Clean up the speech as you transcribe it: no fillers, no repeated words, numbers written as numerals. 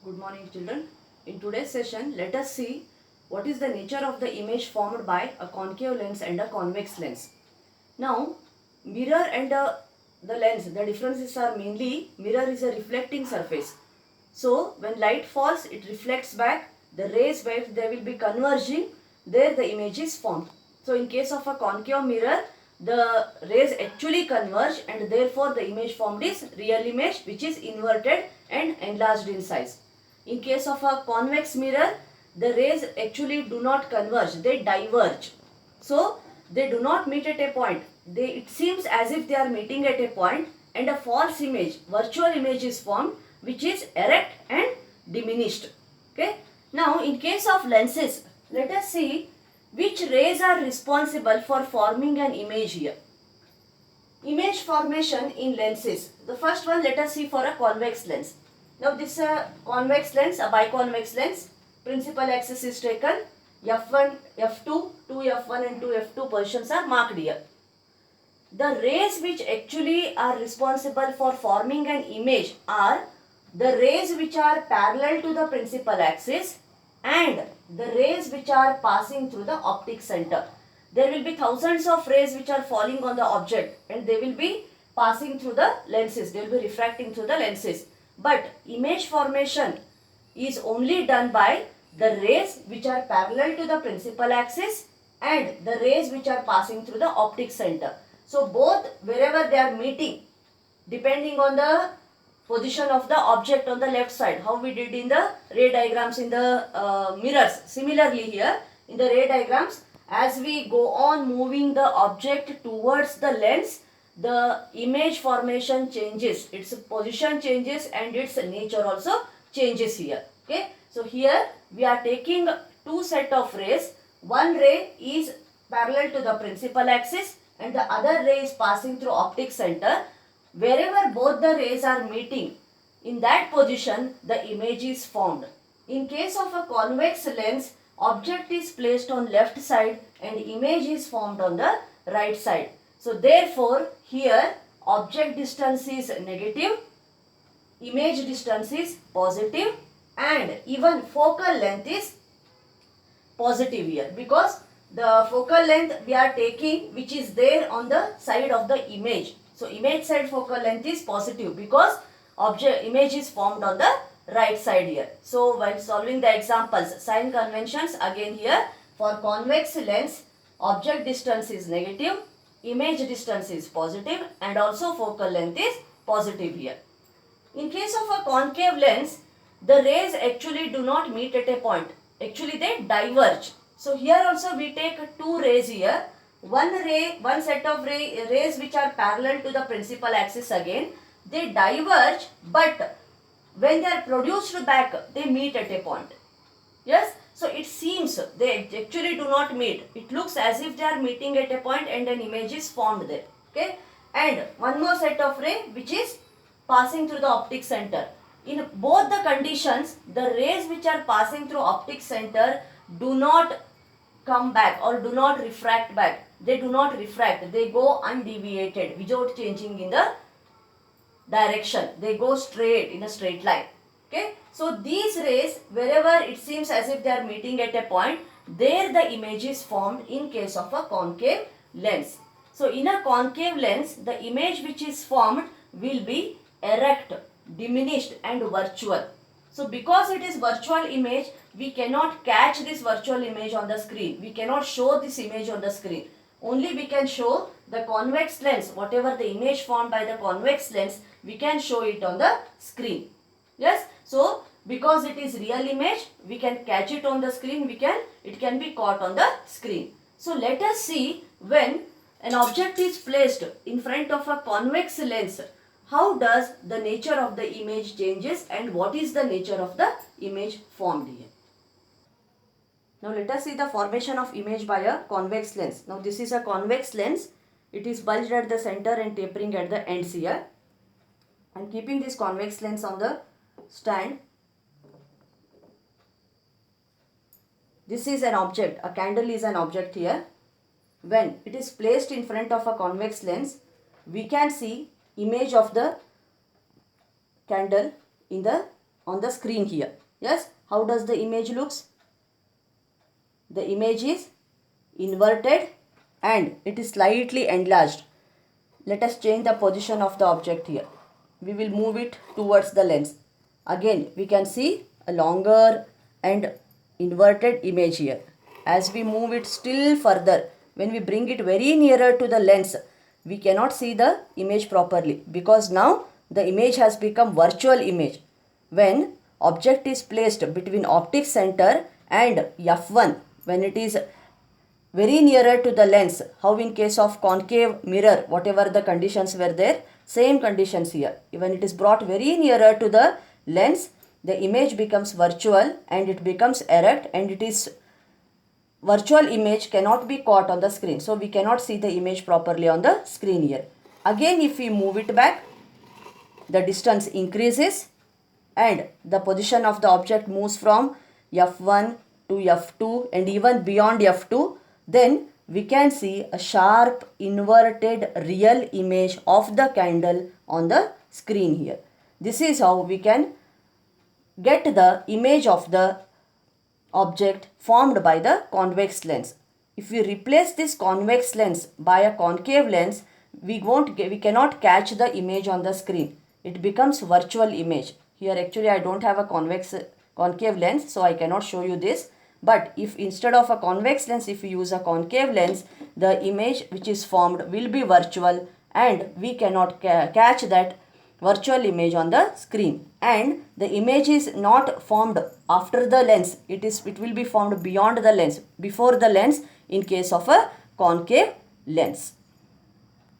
Good morning children. In today's session, let us see what is the nature of the image formed by a concave lens and a convex lens. Now, mirror and the lens, the differences are mainly mirror is a reflecting surface. So, when light falls, it reflects back the rays where they will be converging, there the image is formed. So, in case of a concave mirror, the rays actually converge and therefore the image formed is real image which is inverted and enlarged in size. In case of a convex mirror, the rays actually do not converge, they diverge. So, they do not meet at a point. It seems as if they are meeting at a point and a false image, virtual image is formed which is erect and diminished. Okay. Now, in case of lenses, let us see which rays are responsible for forming an image here. Image formation in lenses. The first one, let us see for a convex lens. Now this is a convex lens, a biconvex lens. Principal axis is taken. F1, F2, 2F1 and 2F2 positions are marked here. The rays which actually are responsible for forming an image are the rays which are parallel to the principal axis and the rays which are passing through the optic center. There will be thousands of rays which are falling on the object and they will be passing through the lenses. They will be refracting through the lenses. But image formation is only done by the rays which are parallel to the principal axis and the rays which are passing through the optic center. So both wherever they are meeting, depending on the position of the object on the left side, how we did in the ray diagrams in the mirrors. Similarly here in the ray diagrams, as we go on moving the object towards the lens, the image formation changes, its position changes and its nature also changes here. Okay. So here we are taking two set of rays. One ray is parallel to the principal axis and the other ray is passing through optic center. Wherever both the rays are meeting, in that position the image is formed. In case of a convex lens, object is placed on left side and image is formed on the right side. So therefore here object distance is negative, image distance is positive and even focal length is positive here, because the focal length we are taking which is there on the side of the image. So image side focal length is positive because image is formed on the right side here. So while solving the examples, sign conventions again here, for convex lens object distance is negative, image distance is positive and also focal length is positive here. In case of a concave lens, the rays actually do not meet at a point. Actually they diverge. So here also we take two rays here. One set of rays which are parallel to the principal axis again. They diverge, but when they are produced back, they meet at a point. Yes. So it seems they actually do not meet. It looks as if they are meeting at a point and an image is formed there. Okay. And one more set of ray which is passing through the optic center. In both the conditions, the rays which are passing through optic center do not come back or do not refract back. They do not refract. They go undeviated without changing in the direction. They go straight in a straight line. Okay. So these rays, wherever it seems as if they are meeting at a point, there the image is formed in case of a concave lens. So in a concave lens, the image which is formed will be erect, diminished and virtual. So because it is virtual image, we cannot catch this virtual image on the screen. We cannot show this image on the screen. Only we can show the convex lens, whatever the image formed by the convex lens, we can show it on the screen. Yes. So because it is real image, we can catch it on the screen, it can be caught on the screen. So let us see when an object is placed in front of a convex lens, how does the nature of the image changes and what is the nature of the image formed here. Now let us see the formation of image by a convex lens. Now this is a convex lens. It is bulged at the center and tapering at the ends here. I am keeping this convex lens on the stand. This is an object. A candle is an object here. When it is placed in front of a convex lens, we can see image of the candle in the on the screen here. Yes, how does the image looks? The image is inverted and it is slightly enlarged. Let us change the position of the object here. We will move it towards the lens. Again, we can see a longer and inverted image here. As we move it still further, when we bring it very nearer to the lens, we cannot see the image properly because now the image has become virtual image. When object is placed between optic center and f1, when it is very nearer to the lens, how in case of concave mirror, whatever the conditions were there, same conditions here. When it is brought very nearer to the lens, the image becomes virtual and it becomes erect, and it is virtual image cannot be caught on the screen. So we cannot see the image properly on the screen here. Again, if we move it back, the distance increases and the position of the object moves from f1 to f2 and even beyond f2, then we can see a sharp inverted real image of the candle on the screen here. This is how we can get the image of the object formed by the convex lens. If we replace this convex lens by a concave lens, we cannot catch the image on the screen. It becomes virtual image. Here actually I don't have a concave lens, so I cannot show you this. But if instead of a convex lens, if we use a concave lens, the image which is formed will be virtual and we cannot catch that virtual image on the screen, and the image is not formed after the lens. It will be formed beyond the lens, before the lens in case of a concave lens.